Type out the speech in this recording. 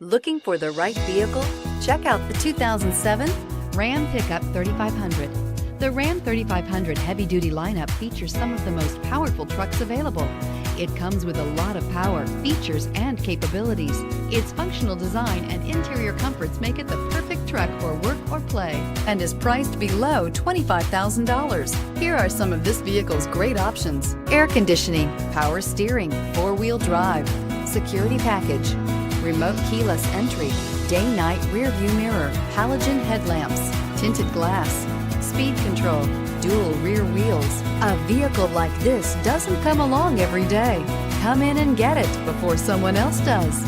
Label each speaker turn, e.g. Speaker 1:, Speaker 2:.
Speaker 1: Looking for the right vehicle? Check out the 2007
Speaker 2: Ram Pickup 3500. The Ram 3500 heavy-duty lineup features some of the most powerful trucks available. It comes with a lot of power, features, and capabilities. Its functional design and interior comforts make it the perfect truck for work or play,
Speaker 1: and is priced below $25,000. Here are some of this vehicle's great options: air conditioning, power steering, four-wheel drive, security package, remote keyless entry, day-night rear view mirror, halogen headlamps, tinted glass, speed control, dual rear wheels. A vehicle like this doesn't come along every day. Come in and get it before someone else does.